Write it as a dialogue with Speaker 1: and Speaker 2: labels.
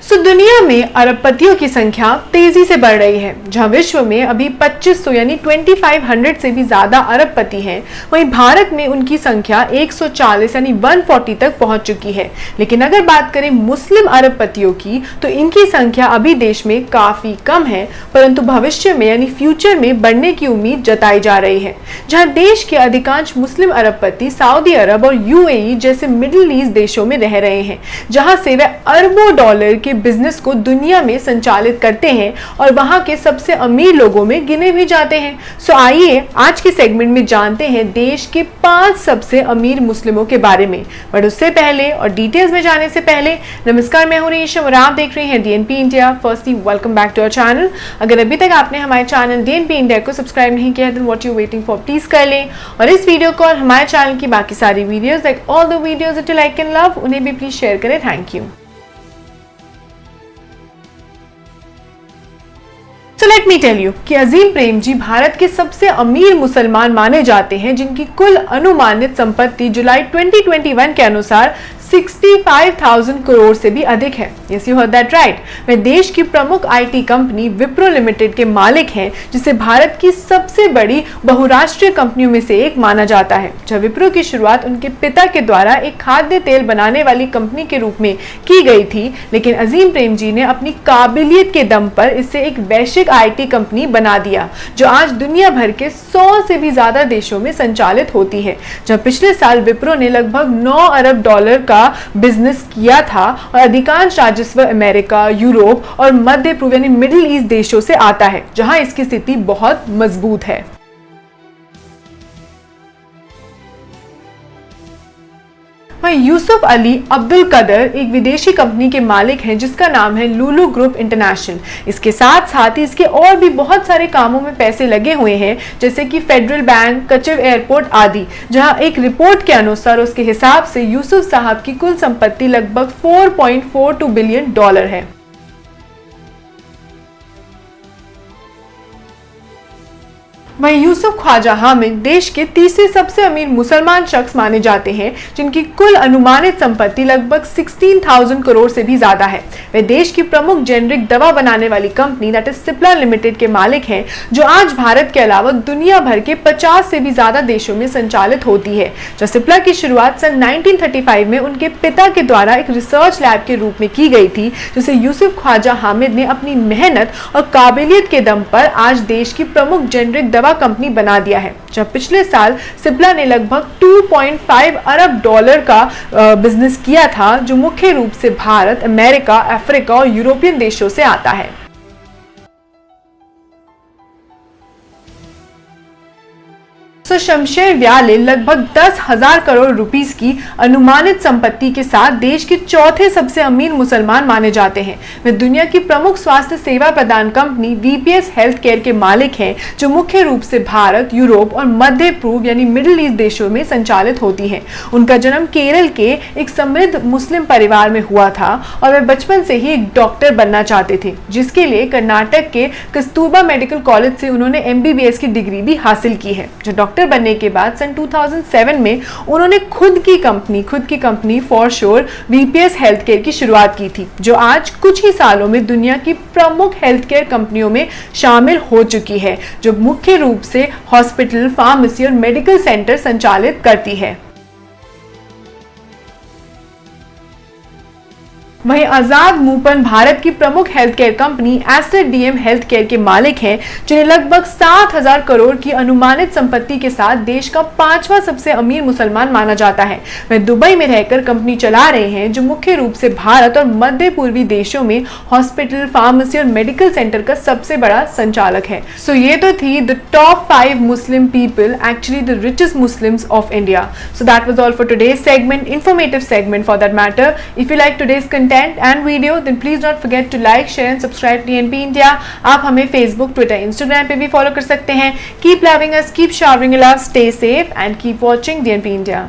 Speaker 1: दुनिया में अरबपतियों की संख्या तेजी से बढ़ रही है। जहां विश्व में अभी 2500 यानी 2500 से भी ज्यादा अरबपति हैं, वहीं भारत में उनकी संख्या 140 यानी 140 तक पहुंच चुकी है। लेकिन अगर बात करें मुस्लिम अरबपतियों की, तो इनकी संख्या अभी देश में काफी कम है, परंतु भविष्य में यानी फ्यूचर में बढ़ने की उम्मीद जताई जा रही है। जहां देश के अधिकांश मुस्लिम अरबपति सऊदी अरब और यूएई जैसे मिडिल ईस्ट देशों में रह रहे हैं, जहां से वे अरबों डॉलर के बिजनेस को दुनिया में संचालित करते हैं और वहां के सबसे अमीर लोगों में गिने भी जाते हैं। आइए आज के सेगमेंट में जानते हैं देश के 5 सबसे अमीर मुस्लिमों के बारे में। बट उससे पहले और डिटेल्स में जाने से पहले, नमस्कार, मैं हूं रेशम और आप देख रहे हैं DNP India. Firstly welcome back to our channel. अगर अभी तक आपने हमारे चैनल डीएनपी इंडिया को सब्सक्राइब नहीं किया, then what you waiting for, please कर लें। और इस वीडियो को और हमारे चैनल की बाकी सारी videos like all the videos that you like and love, उन्हें भी प्लीज शेयर करें। Thank you. Let me tell you कि अजीम प्रेमजी भारत के सबसे अमीर मुसलमान माने जाते हैं, जिनकी कुल अनुमानित संपत्ति जुलाई 2021 के अनुसार 65,000 करोड़ से भी अधिक है। Yes, you heard that right। वे देश की प्रमुख आईटी कंपनी विप्रो लिमिटेड के मालिक हैं, जिसे भारत की सबसे बड़ी बहुराष्ट्रीय कंपनियों में से एक माना जाता है। जब विप्रो की शुरुआत उनके पिता के द्वारा एक खाद्य तेल बनाने वाली कंपनी के रूप में की गई थी, लेकिन अजीम प्रेमजी ने अपनी काबिलियत के दम पर इसे एक वैश्विक आईटी कंपनी बना दिया, जो आज दुनिया भर के 100 से भी ज्यादा देशों में संचालित होती है। जब पिछले साल विप्रो ने लगभग 9 अरब डॉलर का बिजनेस किया था और अधिकांश राजस्व अमेरिका, यूरोप और मध्य पूर्व यानी मिडिल ईस्ट देशों से आता है, जहां इसकी स्थिति बहुत मजबूत है। यूसुफ अली अब्दुल कदर एक विदेशी कंपनी के मालिक हैं, जिसका नाम है लुलु ग्रुप इंटरनेशनल। इसके साथ साथ ही इसके और भी बहुत सारे कामों में पैसे लगे हुए हैं, जैसे कि फेडरल बैंक, कचव एयरपोर्ट आदि। जहां एक रिपोर्ट के अनुसार उसके हिसाब से यूसुफ साहब की कुल संपत्ति लगभग 4.42 बिलियन डॉलर है। वहीं यूसुफ ख्वाजा हामिद देश के तीसरे सबसे अमीर मुसलमान शख्स माने जाते हैं, जिनकी कुल अनुमानित संपत्ति लगभग 16,000 करोड़ से भी ज्यादा है। वे देश की प्रमुख जेनरिक दवा बनाने वाली company that is Cipla limited के मालिक हैं, जो आज भारत के अलावा दुनिया भर के 50 से भी ज्यादा देशों में संचालित होती है। जो सिप्ला की शुरुआत सन 1935 में उनके पिता के द्वारा एक रिसर्च लैब के रूप में की गई थी, जिसे यूसुफ ख्वाजा हामिद ने अपनी मेहनत और काबिलियत के दम पर आज देश की प्रमुख जेनरिक दवा कंपनी बना दिया है। जब पिछले साल सिप्ला ने लगभग 2.5 अरब डॉलर का बिजनेस किया था, जो मुख्य रूप से भारत, अमेरिका, अफ्रीका और यूरोपियन देशों से आता है। शमशेर व्याले लगभग 10,000 करोड़ रुपीस की अनुमानित संपत्ति के साथ देश के चौथे सबसे अमीर मुसलमान माने जाते हैं। वे दुनिया की प्रमुख स्वास्थ्य सेवा प्रदान कंपनी वीपीएस हेल्थ केयर के मालिक हैं, जो मुख्य रूप से भारत, यूरोप और मध्य पूर्व यानी मिडिल ईस्ट देशों में संचालित होती है। उनका जन्म केरल के एक समृद्ध मुस्लिम परिवार में हुआ था और वे बचपन से ही एक डॉक्टर बनना चाहते थे, जिसके लिए कर्नाटक के कस्तूरबा मेडिकल कॉलेज से उन्होंने एमबीबीएस की डिग्री भी हासिल की है। जो डॉक्टर बनने के बाद सन 2007 में उन्होंने खुद की company for sure VPS health care की शुरुआत की थी, जो आज कुछ ही सालों में दुनिया की प्रमुख हेल्थ केयर कंपनियों में शामिल हो चुकी है, जो मुख्य रूप से हॉस्पिटल, फार्मेसी और मेडिकल सेंटर संचालित करती है। वहीं आजाद मूपन भारत की प्रमुख health care company Aster DM health care के मालिक हैं, जिन्हें लगभग 7,000 करोड़ की अनुमानित संपत्ति के साथ देश का 5वां सबसे अमीर मुसलमान माना जाता है। वे दुबई में रहकर कंपनी चला रहे हैं, जो मुख्य रूप से भारत और मध्य पूर्वी देशों में हॉस्पिटल, फार्मेसी और मेडिकल सेंटर का सबसे बड़ा संचालक है। ये तो थी the top 5 Muslim people, actually the richest Muslims of India. So that was all for today's segment, informative segment for that matter. If you like today's content and video, then please not forget to like, share and subscribe to DNP India। आप हमें Facebook, Twitter, Instagram पे भी follow कर सकते हैं। Keep loving us, keep showering love, stay safe and keep watching DNP India।